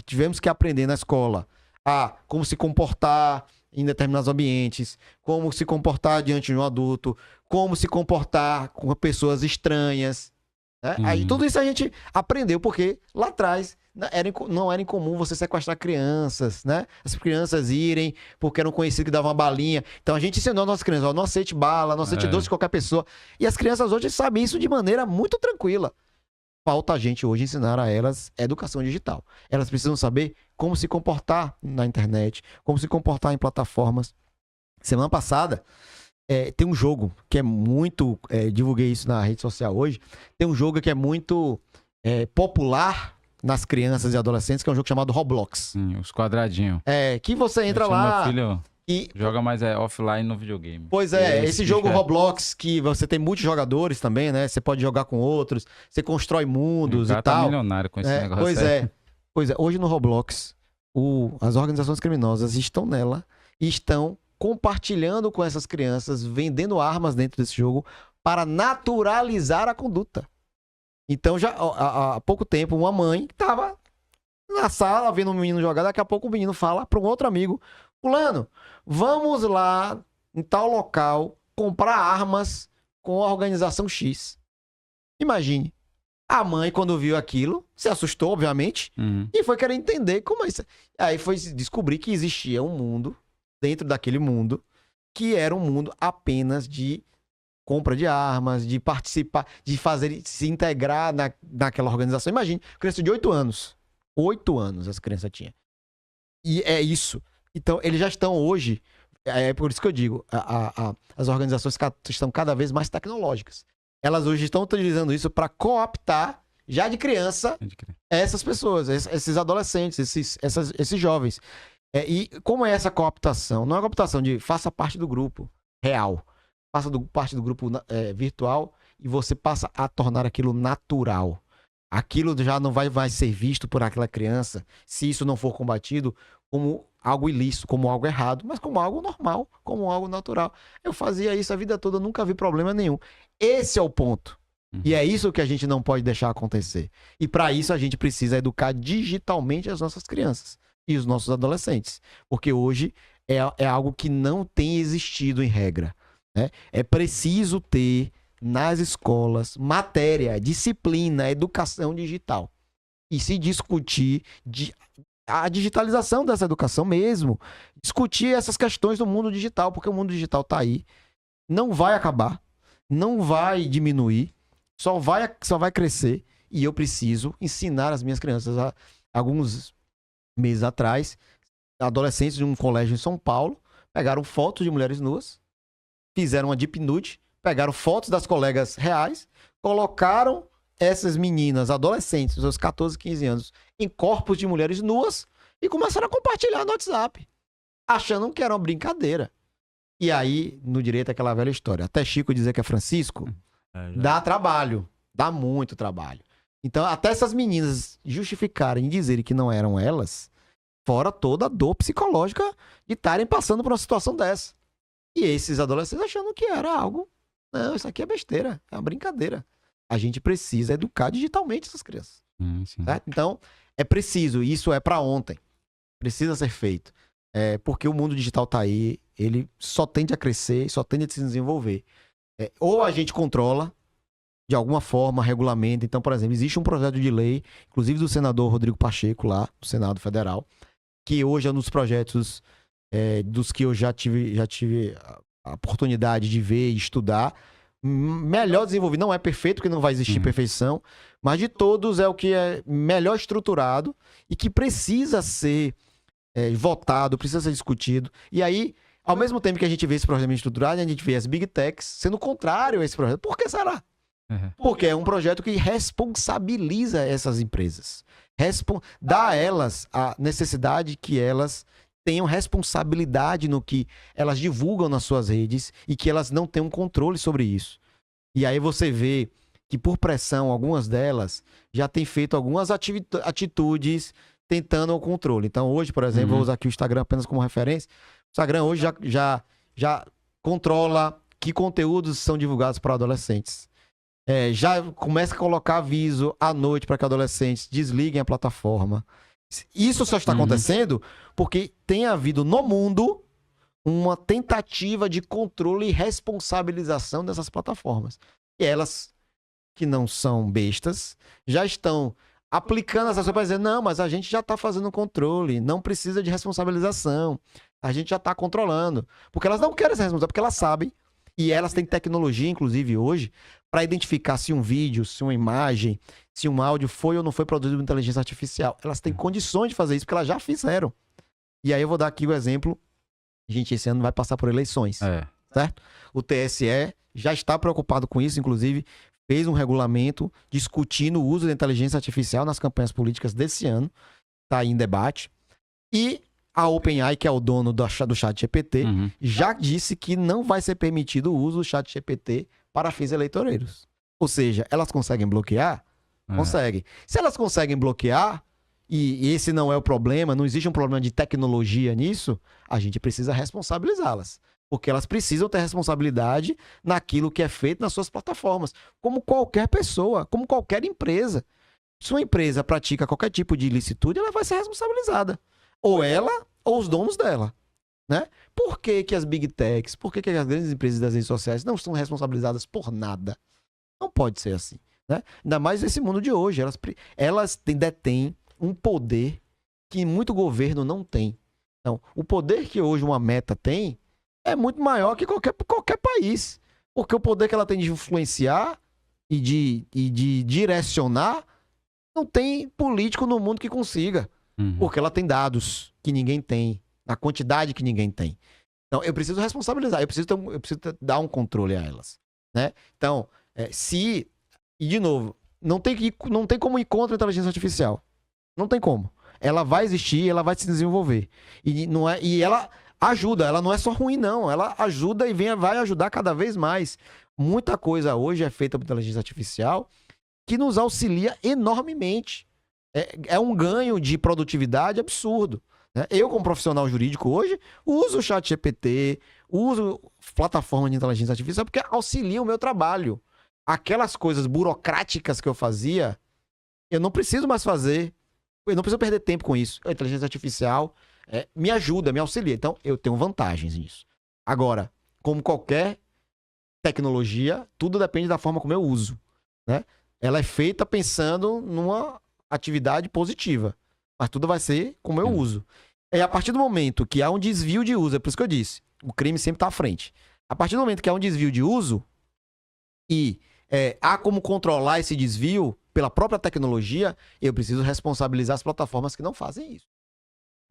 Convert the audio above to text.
tivemos que aprender na escola a como se comportar em determinados ambientes, como se comportar diante de um adulto, como se comportar com pessoas estranhas, né? Aí tudo isso a gente aprendeu, porque lá atrás não era incomum você sequestrar crianças, né? As crianças irem porque eram conhecidos que davam uma balinha. Então a gente ensinou as nossas crianças, ó, não aceite bala, não aceite doce de qualquer pessoa. E as crianças hoje sabem isso de maneira muito tranquila. Falta a gente hoje ensinar a elas educação digital. Elas precisam saber como se comportar na internet, como se comportar em plataformas. Semana passada, tem um jogo que é muito... divulguei isso na rede social hoje. Tem um jogo que é muito popular nas crianças e adolescentes, que é um jogo chamado Roblox. Os quadradinhos. Que você entra lá... Meu filho joga mais offline no videogame. Pois esse jogo Roblox, que você tem muitos jogadores também, né? Você pode jogar com outros, você constrói mundos e tal. Tá milionário com esse negócio. Pois é, hoje no Roblox, as organizações criminosas estão nela e estão compartilhando com essas crianças, vendendo armas dentro desse jogo para naturalizar a conduta. Então, já há pouco tempo, uma mãe estava na sala vendo um menino jogar, daqui a pouco o menino fala para um outro amigo: fulano, vamos lá em tal local comprar armas com a organização X. Imagine. A mãe, quando viu aquilo, se assustou, obviamente, e foi querer entender como é isso. Aí foi descobrir que existia um mundo, dentro daquele mundo, que era um mundo apenas de compra de armas, de participar, de se integrar naquela organização. Imagine, criança de 8 anos. 8 anos essa criança tinha. E é isso. Então, eles já estão hoje, por isso que eu digo, as organizações estão cada vez mais tecnológicas. Elas hoje estão utilizando isso para cooptar, já de criança, essas pessoas, esses adolescentes, esses jovens. E como é essa cooptação? Não é uma cooptação de faça parte do grupo real, faça parte do grupo virtual e você passa a tornar aquilo natural. Aquilo já não vai ser visto por aquela criança, se isso não for combatido, como algo ilícito, como algo errado, mas como algo normal, como algo natural. Eu fazia isso a vida toda, nunca vi problema nenhum. Esse é o ponto. E é isso que a gente não pode deixar acontecer. E para isso a gente precisa educar digitalmente as nossas crianças e os nossos adolescentes. Porque hoje é algo que não tem existido em regra, né? É preciso ter nas escolas matéria, disciplina, educação digital. E se discutir a digitalização dessa educação mesmo. Discutir essas questões do mundo digital, porque o mundo digital está aí. Não vai acabar, não vai diminuir, só vai crescer. E eu preciso ensinar as minhas crianças. Alguns meses atrás, adolescentes de um colégio em São Paulo pegaram fotos de mulheres nuas, fizeram uma deep nude, pegaram fotos das colegas reais, colocaram essas meninas, adolescentes, seus 14, 15 anos, em corpos de mulheres nuas e começaram a compartilhar no WhatsApp, achando que era uma brincadeira. E aí, no direito, aquela velha história. Até Chico dizer que é Francisco, dá trabalho, dá muito trabalho. Então, até essas meninas justificarem e dizerem que não eram elas, fora toda a dor psicológica de estarem passando por uma situação dessa. E esses adolescentes achando que era algo... Não, isso aqui é besteira, é uma brincadeira. A gente precisa educar digitalmente essas crianças. Certo? Então, é preciso, isso é para ontem. Precisa ser feito. Porque o mundo digital tá aí, ele só tende a crescer, só tende a se desenvolver. Ou a gente controla, de alguma forma, regulamenta. Então, por exemplo, existe um projeto de lei, inclusive do senador Rodrigo Pacheco, lá do Senado Federal, que hoje é um dos projetos dos que eu já tive a oportunidade de ver e estudar, melhor desenvolvido. Não é perfeito, porque não vai existir perfeição, mas de todos é o que é melhor estruturado e que precisa ser votado, precisa ser discutido. E aí, ao mesmo tempo que a gente vê esse projeto estruturado, a gente vê as Big Techs sendo contrário a esse projeto. Por que será? Porque é um projeto que responsabiliza essas empresas. Dá a elas a necessidade que elas tenham responsabilidade no que elas divulgam nas suas redes e que elas não tenham controle sobre isso. E aí você vê que, por pressão, algumas delas já têm feito algumas atitudes tentando o controle. Então, hoje, por exemplo, vou usar aqui o Instagram apenas como referência. O Instagram hoje já controla que conteúdos são divulgados para adolescentes. Já começa a colocar aviso à noite para que adolescentes desliguem a plataforma. Isso só está acontecendo porque tem havido no mundo uma tentativa de controle e responsabilização dessas plataformas. E elas, que não são bestas, já estão aplicando essas coisas para dizer, não, mas a gente já está fazendo controle, não precisa de responsabilização, a gente já está controlando. Porque elas não querem ser responsáveis, porque elas sabem, e elas têm tecnologia, inclusive hoje, para identificar se um vídeo, se uma imagem, se um áudio foi ou não foi produzido por inteligência artificial. Elas têm condições de fazer isso, porque elas já fizeram. E aí eu vou dar aqui o exemplo. Gente, esse ano vai passar por eleições, certo? O TSE já está preocupado com isso, inclusive fez um regulamento discutindo o uso da inteligência artificial nas campanhas políticas desse ano. Está aí em debate. E a OpenAI, que é o dono do ChatGPT, já disse que não vai ser permitido o uso do ChatGPT para fins eleitoreiros. Ou seja, elas conseguem bloquear? Conseguem. Se elas conseguem bloquear, e esse não é o problema, não existe um problema de tecnologia nisso, a gente precisa responsabilizá-las. Porque elas precisam ter responsabilidade naquilo que é feito nas suas plataformas. Como qualquer pessoa, como qualquer empresa. Se uma empresa pratica qualquer tipo de ilicitude, ela vai ser responsabilizada. Ou ela, ou os donos dela. Né? Por que que as Big Techs, por que que as grandes empresas das redes sociais não são responsabilizadas por nada? Não pode ser assim. Né? Ainda mais nesse mundo de hoje. Elas detêm um poder que muito governo não tem. Então, o poder que hoje uma Meta tem é muito maior que qualquer país. Porque o poder que ela tem de influenciar e de direcionar, não tem político no mundo que consiga. Porque ela tem dados que ninguém tem, na quantidade que ninguém tem. Então, eu preciso responsabilizar, eu preciso dar um controle a elas. Né? Então, e de novo, não tem como ir contra a inteligência artificial. Não tem como. Ela vai existir, ela vai se desenvolver. E ela ajuda, ela não é só ruim, não. Ela ajuda e vai ajudar cada vez mais. Muita coisa hoje é feita por inteligência artificial que nos auxilia enormemente. É um ganho de produtividade absurdo. Né? Eu, como profissional jurídico hoje, uso o ChatGPT, uso plataforma de inteligência artificial porque auxilia o meu trabalho. Aquelas coisas burocráticas que eu fazia, eu não preciso mais fazer. Eu não preciso perder tempo com isso. A inteligência artificial me ajuda, me auxilia. Então, eu tenho vantagens nisso. Agora, como qualquer tecnologia, tudo depende da forma como eu uso. Né? Ela é feita pensando numa atividade positiva. Mas tudo vai ser como eu uso. E a partir do momento que há um desvio de uso, é por isso que eu disse, o crime sempre está à frente. A partir do momento que há um desvio de uso e há como controlar esse desvio pela própria tecnologia, eu preciso responsabilizar as plataformas que não fazem isso.